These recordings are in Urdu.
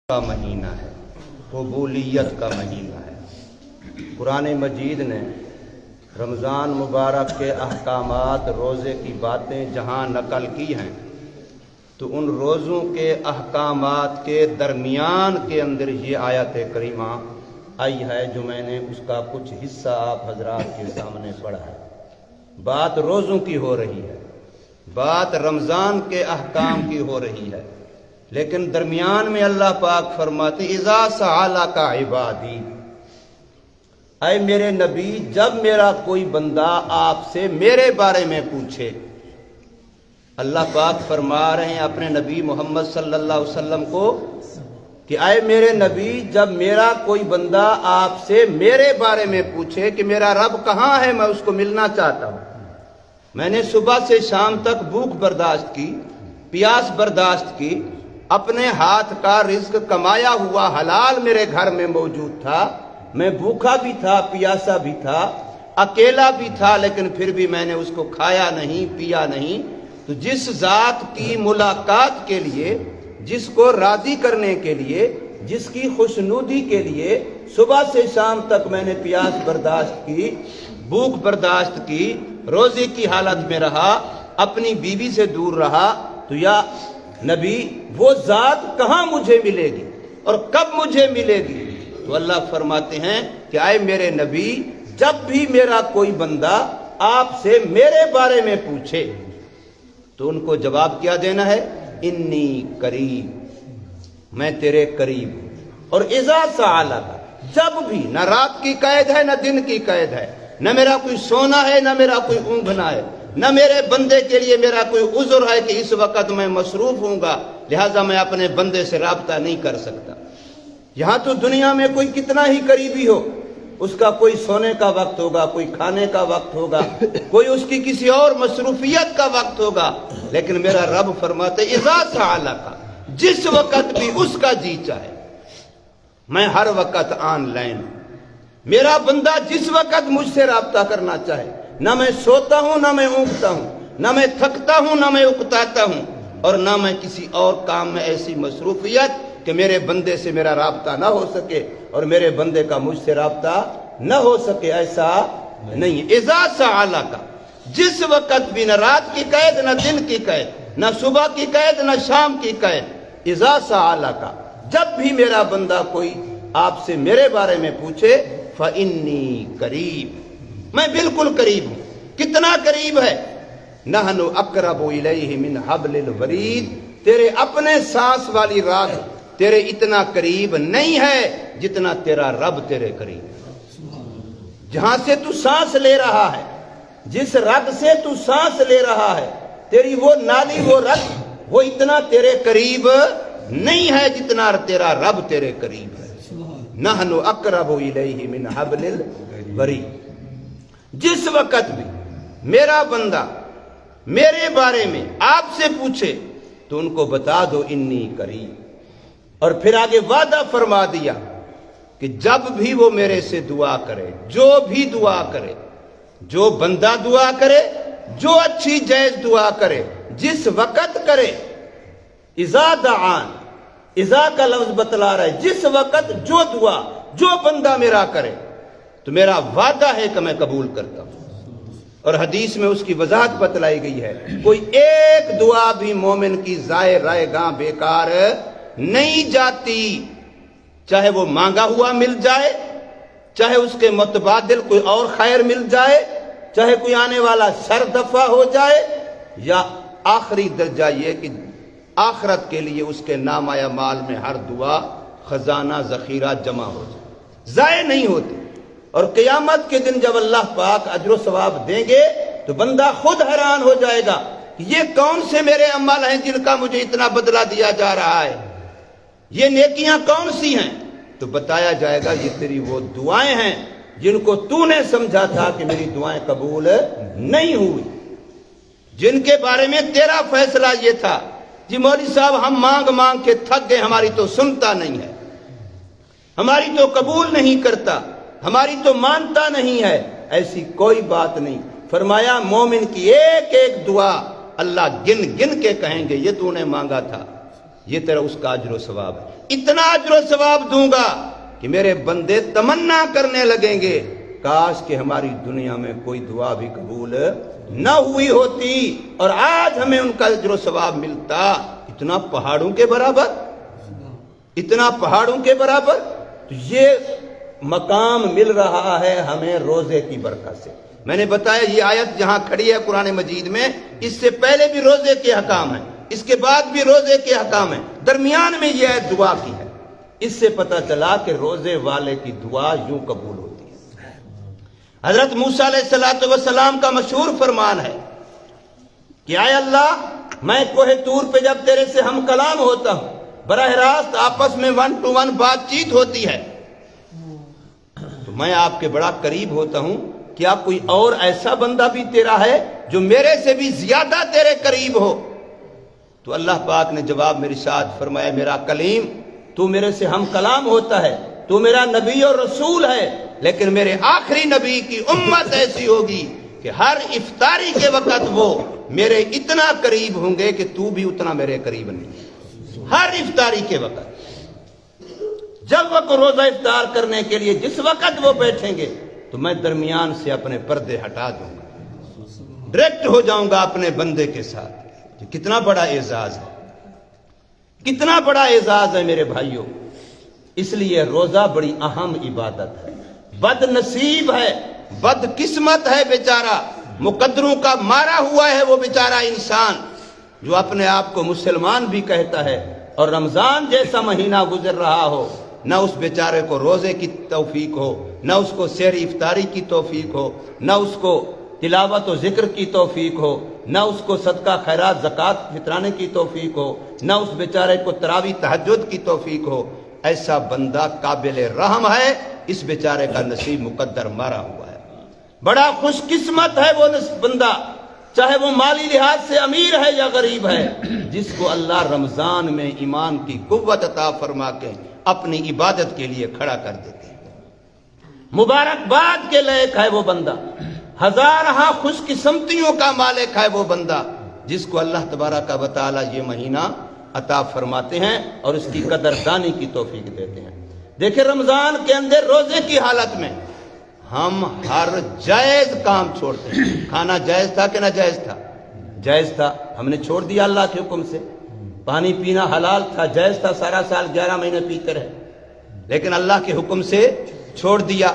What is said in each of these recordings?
کا مہینہ ہے، قبولیت کا مہینہ ہے۔ قرآن مجید نے رمضان مبارک کے احکامات، روزے کی باتیں جہاں نقل کی ہیں تو ان روزوں کے احکامات کے درمیان کے اندر یہ آیت کریمہ آئی ہے جو میں نے اس کا کچھ حصہ آپ حضرات کے سامنے پڑھا ہے۔ بات روزوں کی ہو رہی ہے، بات رمضان کے احکام کی ہو رہی ہے، لیکن درمیان میں اللہ پاک فرماتے اذا سألک عبادی، اے میرے نبی جب میرا کوئی بندہ آپ سے میرے بارے میں پوچھے۔ اللہ پاک فرما رہے ہیں اپنے نبی محمد صلی اللہ علیہ وسلم کو کہ اے میرے نبی جب میرا کوئی بندہ آپ سے میرے بارے میں پوچھے کہ میرا رب کہاں ہے، میں اس کو ملنا چاہتا ہوں، میں نے صبح سے شام تک بھوک برداشت کی، پیاس برداشت کی، اپنے ہاتھ کا رزق کمایا ہوا حلال میرے گھر میں موجود تھا، میں بھوکا بھی تھا، پیاسا بھی تھا، اکیلا بھی تھا، لیکن پھر بھی میں نے اس کو کھایا نہیں، پیا نہیں۔ تو جس ذات کی ملاقات کے لیے، جس کو راضی کرنے کے لیے، جس کی خوشنودی کے لیے صبح سے شام تک میں نے پیاس برداشت کی، بھوک برداشت کی، روزے کی حالت میں رہا، اپنی بیوی سے دور رہا، تو یا نبی وہ ذات کہاں مجھے ملے گی اور کب مجھے ملے گی؟ تو اللہ فرماتے ہیں کہ اے میرے نبی جب بھی میرا کوئی بندہ آپ سے میرے بارے میں پوچھے تو ان کو جواب کیا دینا ہے؟ انی قریب، میں تیرے قریب ہوں۔ اور اذا سألک، جب بھی، نہ رات کی قید ہے نہ دن کی قید ہے، نہ میرا کوئی سونا ہے نہ میرا کوئی اونگنا ہے، نہ میرے بندے کے لیے میرا کوئی عذر ہے کہ اس وقت میں مصروف ہوں گا لہذا میں اپنے بندے سے رابطہ نہیں کر سکتا۔ یہاں تو دنیا میں کوئی کتنا ہی قریبی ہو، اس کا کوئی سونے کا وقت ہوگا، کوئی کھانے کا وقت ہوگا، کوئی اس کی کسی اور مصروفیت کا وقت ہوگا، لیکن میرا رب فرماتے اذا سألک، جس وقت بھی اس کا جی چاہے، میں ہر وقت آن لائن ہوں۔ میرا بندہ جس وقت مجھ سے رابطہ کرنا چاہے، نہ میں سوتا ہوں نہ میں اونگتا ہوں، نہ میں تھکتا ہوں نہ میں اکتاتا ہوں، اور نہ میں کسی اور کام میں ایسی مصروفیت کہ میرے بندے سے میرا رابطہ نہ ہو سکے اور میرے بندے کا مجھ سے رابطہ نہ ہو سکے، ایسا نہیں۔ اذا سألک، جس وقت بھی، نہ رات کی قید نہ دن کی قید، نہ صبح کی قید نہ شام کی قید، اذا سألک، جب بھی میرا بندہ کوئی آپ سے میرے بارے میں پوچھے، فإنی قریب، میں بالکل قریب ہوں۔ کتنا قریب ہے؟ نحن اقرب الیہ من حبل الورید، تیرے اپنے سانس والی راگ تیرے اتنا قریب نہیں ہے جتنا تیرا رب تیرے قریب ہے۔ جہاں سے تو سانس لے رہا ہے، جس رگ سے تو سانس لے رہا ہے، تیری وہ نالی، وہ رگ، وہ اتنا تیرے قریب نہیں ہے جتنا تیرا رب تیرے قریب ہے۔ نحن اقرب الیہ من حبل الورید، جس وقت بھی میرا بندہ میرے بارے میں آپ سے پوچھے تو ان کو بتا دو انی قریب۔ اور پھر آگے وعدہ فرما دیا کہ جب بھی وہ میرے سے دعا کرے، جو بھی دعا کرے، جو بندہ دعا کرے، جو اچھی جائز دعا کرے، جس وقت کرے، اذا دعان، اذا کا لفظ بتلا رہا ہے جس وقت جو دعا جو بندہ میرا کرے تو میرا وعدہ ہے کہ میں قبول کرتا ہوں۔ اور حدیث میں اس کی وضاحت بتلائی گئی ہے، کوئی ایک دعا بھی مومن کی ضائع رائے گاں بیکار نہیں جاتی، چاہے وہ مانگا ہوا مل جائے، چاہے اس کے متبادل کوئی اور خیر مل جائے، چاہے کوئی آنے والا شر دفع ہو جائے، یا آخری درجہ یہ کہ آخرت کے لیے اس کے نام آیا مال میں ہر دعا خزانہ ذخیرہ جمع ہو جائے، ضائع نہیں ہوتی۔ اور قیامت کے دن جب اللہ پاک اجر و ثواب دیں گے تو بندہ خود حیران ہو جائے گا کہ یہ کون سے میرے عمل ہیں جن کا مجھے اتنا بدلہ دیا جا رہا ہے، یہ نیکیاں کون سی ہیں؟ تو بتایا جائے گا یہ تیری وہ دعائیں ہیں جن کو تو نے سمجھا تھا کہ میری دعائیں قبول نہیں ہوئی، جن کے بارے میں تیرا فیصلہ یہ تھا جی مولوی صاحب ہم مانگ مانگ کے تھک گئے، ہماری تو سنتا نہیں ہے، ہماری تو قبول نہیں کرتا، ہماری تو مانتا نہیں ہے۔ ایسی کوئی بات نہیں، فرمایا مومن کی ایک ایک دعا اللہ گن گن کے کہیں گے یہ تو نے مانگا تھا، یہ تیرا اس کا اجر و ثواب ہے. اتنا اجر و ثواب دوں گا کہ میرے بندے تمنا کرنے لگیں گے کاش کہ ہماری دنیا میں کوئی دعا بھی قبول نہ ہوئی ہوتی اور آج ہمیں ان کا اجر و ثواب ملتا. اتنا پہاڑوں کے برابر، اتنا پہاڑوں کے برابر. تو یہ مقام مل رہا ہے ہمیں روزے کی برکت سے. میں نے بتایا یہ آیت جہاں کھڑی ہے قرآن مجید میں، اس سے پہلے بھی روزے کے حکام ہیں، اس کے بعد بھی روزے کے حکام ہیں، درمیان میں یہ آیت دعا کی ہے. اس سے پتہ چلا کہ روزے والے کی دعا یوں قبول ہوتی ہے. حضرت موسیٰ علیہ السلام کا مشہور فرمان ہے کہ اے اللہ، میں کوہ طور پہ جب تیرے سے ہم کلام ہوتا ہوں، براہ راست آپس میں 1 to 1 بات چیت ہوتی ہے، تو میں آپ کے بڑا قریب ہوتا ہوں. کیا کوئی اور ایسا بندہ بھی تیرا ہے جو میرے سے بھی زیادہ تیرے قریب ہو؟ تو اللہ پاک نے جواب میں ارشاد فرمایا، میرا کلیم، تو میرے سے ہم کلام ہوتا ہے، تو میرا نبی اور رسول ہے، لیکن میرے آخری نبی کی امت ایسی ہوگی کہ ہر افطاری کے وقت وہ میرے اتنا قریب ہوں گے کہ تو بھی اتنا میرے قریب نہیں. ہر افطاری کے وقت، جب وہ روزہ افطار کرنے کے لیے جس وقت وہ بیٹھیں گے تو میں درمیان سے اپنے پردے ہٹا دوں گا، ڈائریکٹ ہو جاؤں گا اپنے بندے کے ساتھ. یہ کتنا بڑا اعزاز ہے، کتنا بڑا اعزاز ہے میرے بھائیوں. اس لیے روزہ بڑی اہم عبادت ہے. بد نصیب ہے، بد قسمت ہے بیچارہ، مقدروں کا مارا ہوا ہے وہ بیچارہ انسان جو اپنے آپ کو مسلمان بھی کہتا ہے اور رمضان جیسا مہینہ گزر رہا ہو، نہ اس بیچارے کو روزے کی توفیق ہو، نہ اس کو سحری افطاری کی توفیق ہو، نہ اس کو تلاوت و ذکر کی توفیق ہو، نہ اس کو صدقہ خیرات زکوٰۃ فطرانے کی توفیق ہو، نہ اس بیچارے کو تراویح تہجد کی توفیق ہو. ایسا بندہ قابل رحم ہے، اس بیچارے کا نصیب مقدر مارا ہوا ہے. بڑا خوش قسمت ہے وہ بندہ، چاہے وہ مالی لحاظ سے امیر ہے یا غریب ہے، جس کو اللہ رمضان میں ایمان کی قوت عطا فرما کے اپنی عبادت کے لیے کھڑا کر دیتے ہیں. مبارکباد کے لائق ہے وہ بندہ، ہزارہ خوش قسمتیوں کا مالک ہے وہ بندہ جس کو اللہ تبارک و تعالی یہ مہینہ عطا فرماتے ہیں اور اس کی قدردانی کی توفیق دیتے ہیں. دیکھیں رمضان کے اندر روزے کی حالت میں ہم ہر جائز کام چھوڑتے ہیں. کھانا جائز تھا کہ ناجائز تھا؟ جائز تھا، ہم نے چھوڑ دیا اللہ کے حکم سے. پانی پینا حلال تھا، جائز تھا، سارا سال 11 مہینے پیتے رہے، لیکن اللہ کے حکم سے چھوڑ دیا.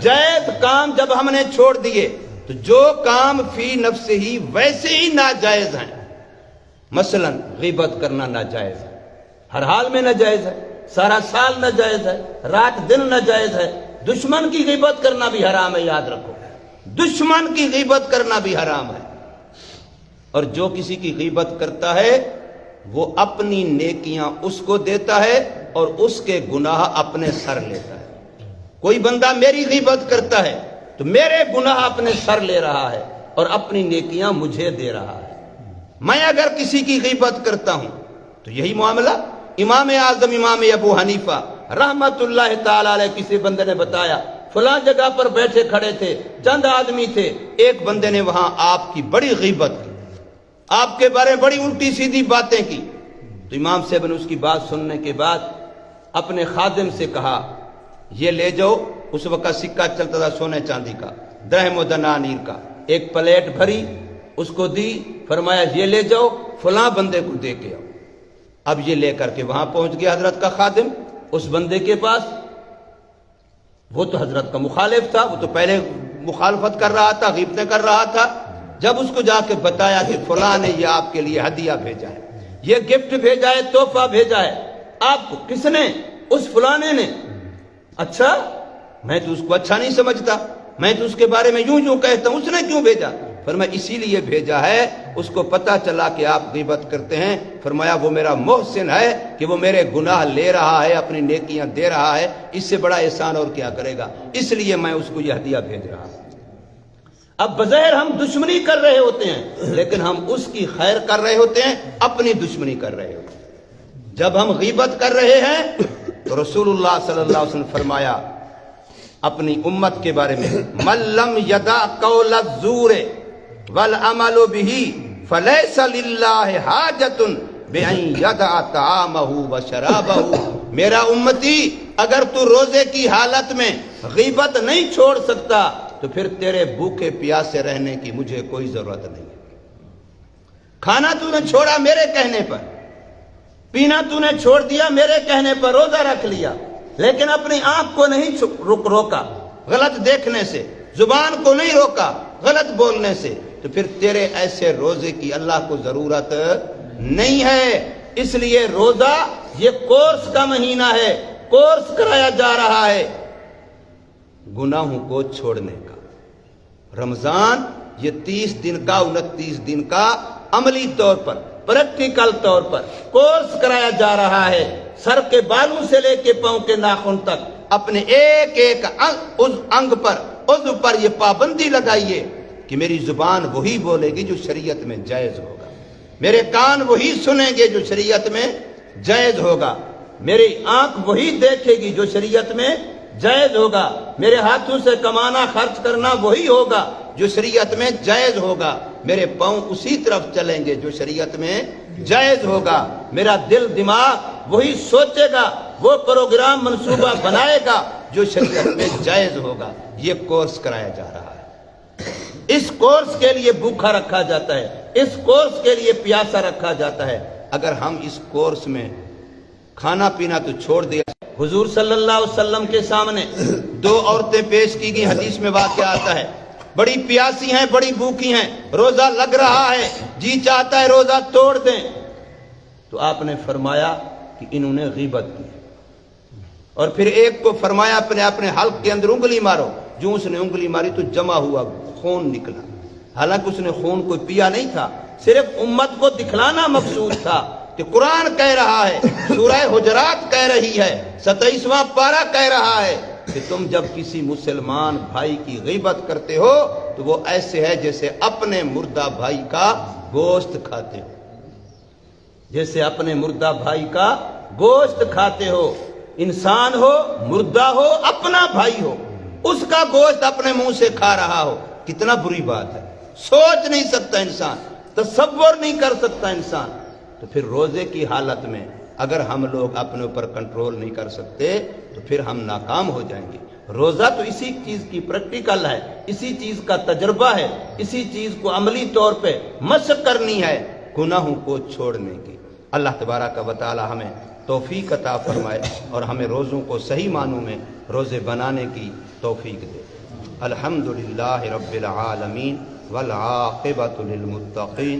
جائز کام جب ہم نے چھوڑ دیے تو جو کام فی نفس ہی ویسے ہی ناجائز ہیں، مثلا غیبت کرنا ناجائز ہے، ہر حال میں ناجائز ہے، سارا سال ناجائز ہے، رات دن ناجائز ہے. دشمن کی غیبت کرنا بھی حرام ہے، یاد رکھو، دشمن کی غیبت کرنا بھی حرام ہے. اور جو کسی کی غیبت کرتا ہے وہ اپنی نیکیاں اس کو دیتا ہے اور اس کے گناہ اپنے سر لیتا ہے. کوئی بندہ میری غیبت کرتا ہے تو میرے گناہ اپنے سر لے رہا ہے اور اپنی نیکیاں مجھے دے رہا ہے. میں اگر کسی کی غیبت کرتا ہوں تو یہی معاملہ امام اعظم امام ابو حنیفہ رحمت اللہ تعالی علیہ، کسی بندے نے بتایا فلاں جگہ پر بیٹھے کھڑے تھے، چند آدمی تھے، ایک بندے نے وہاں آپ کی بڑی غیبت کی، آپ کے بارے میں بڑی الٹی سیدھی باتیں کی. تو امام صاحب نے اس کی بات سننے کے بعد اپنے خادم سے کہا یہ لے جاؤ. اس وقت سکہ چلتا تھا سونے چاندی کا، درہم و دنانیر کا. ایک پلیٹ بھری اس کو دی، فرمایا یہ لے جاؤ فلاں بندے کو دے کے آؤ. اب یہ لے کر کے وہاں پہنچ گیا حضرت کا خادم اس بندے کے پاس. وہ تو حضرت کا مخالف تھا، وہ تو پہلے مخالفت کر رہا تھا، غیبتیں کر رہا تھا. جب اس کو جا کے بتایا کہ فلاں نے یہ آپ کے لیے ہدیہ بھیجا ہے، یہ گفٹ بھیجا ہے، تحفہ بھیجا ہے آپ کو، کس نے؟ اس فلانے نے. اچھا، میں تو اس کو اچھا نہیں سمجھتا، میں تو اس کے بارے میں یوں کہتا ہوں، اس نے کیوں بھیجا؟ فرمایا اسی لیے بھیجا ہے، اس کو پتا چلا کہ آپ غیبت کرتے ہیں. فرمایا وہ میرا محسن ہے کہ وہ میرے گناہ لے رہا ہے، اپنی نیکیاں دے رہا ہے، اس سے بڑا احسان اور کیا کرے گا، اس لیے میں اس کو یہ ہدیہ بھیج رہا ہوں. اب بظاہر ہم دشمنی کر رہے ہوتے ہیں لیکن ہم اس کی خیر کر رہے ہوتے ہیں، اپنی دشمنی کر رہے ہوتے ہیں. جب ہم غیبت کر رہے ہیں تو رسول اللہ صلی اللہ علیہ وسلم فرمایا اپنی امت کے بارے میں، من لم یدع قول الزور والعمل به فلیس للہ حاجۃ بأن يدع طعامه وشرابه، میرا امتی اگر تو روزے کی حالت میں غیبت نہیں چھوڑ سکتا تو پھر تیرے بھوکے پیاسے رہنے کی مجھے کوئی ضرورت نہیں ہے۔ کھانا تو نے چھوڑا میرے کہنے پر، پینا تو نے چھوڑ دیا میرے کہنے پر، روزہ رکھ لیا، لیکن اپنی آنکھ کو نہیں روکا غلط دیکھنے سے، زبان کو نہیں روکا غلط بولنے سے، تو پھر تیرے ایسے روزے کی اللہ کو ضرورت نہیں ہے۔ اس لیے روزہ یہ کورس کا مہینہ ہے، کورس کرایا جا رہا ہے گناہوں کو چھوڑنے کا۔ رمضان یہ 30 دن کا 29 دن کا عملی طور پر پریکٹیکل طور پر کورس کرایا جا رہا ہے۔ سر کے بالوں سے لے کے پاؤں کے ناخن تک اپنے ایک ایک انگ پر عضو پر یہ پابندی لگائیے کہ میری زبان وہی بولے گی جو شریعت میں جائز ہوگا، میرے کان وہی سنیں گے جو شریعت میں جائز ہوگا، میری آنکھ وہی دیکھے گی جو شریعت میں جائز ہوگا، میرے ہاتھوں سے کمانا خرچ کرنا وہی ہوگا جو شریعت میں جائز ہوگا، میرے پاؤں اسی طرف چلیں گے جو شریعت میں جائز ہوگا، میرا دل دماغ وہی سوچے گا، وہ پروگرام منصوبہ بنائے گا جو شریعت میں جائز ہوگا۔ یہ کورس کرایا جا رہا ہے، اس کورس کے لیے بھوکا رکھا جاتا ہے، اس کورس کے لیے پیاسا رکھا جاتا ہے۔ اگر ہم اس کورس میں کھانا پینا تو چھوڑ دیا، حضور صلی اللہ علیہ وسلم کے سامنے 2 عورتیں پیش کی گئی، حدیث میں واقعہ آتا ہے، بڑی پیاسی ہیں، بڑی بھوکی ہیں، روزہ لگ رہا ہے، جی چاہتا ہے روزہ توڑ دیں، تو آپ نے فرمایا کہ انہوں نے غیبت کی، اور پھر ایک کو فرمایا اپنے حلق کے اندر انگلی مارو، جو اس نے انگلی ماری تو جمع ہوا خون نکلا، حالانکہ اس نے خون کوئی پیا نہیں تھا، صرف امت کو دکھلانا مقصود تھا کہ قرآن کہہ رہا ہے، سورہ حجرات کہہ رہی ہے، 27واں پارہ کہہ رہا ہے کہ تم جب کسی مسلمان بھائی کی غیبت کرتے ہو تو وہ ایسے ہے جیسے اپنے مردہ بھائی کا گوشت کھاتے ہو، جیسے اپنے مردہ بھائی کا گوشت کھاتے ہو، انسان ہو، مردہ ہو، اپنا بھائی ہو، اس کا گوشت اپنے منہ سے کھا رہا ہو، کتنا بری بات ہے، سوچ نہیں سکتا انسان، تصور نہیں کر سکتا انسان۔ تو پھر روزے کی حالت میں اگر ہم لوگ اپنے اوپر کنٹرول نہیں کر سکتے تو پھر ہم ناکام ہو جائیں گے۔ روزہ تو اسی چیز کی پریکٹیکل ہے، اسی چیز کا تجربہ ہے، اسی چیز کو عملی طور پہ مشق کرنی ہے گناہوں کو چھوڑنے کی۔ اللہ تبارک و تعالی ہمیں توفیق عطا فرمائے اور ہمیں روزوں کو صحیح معنوں میں روزے بنانے کی توفیق دے۔ الحمدللہ رب العالمین والعاقبۃ للمتقین۔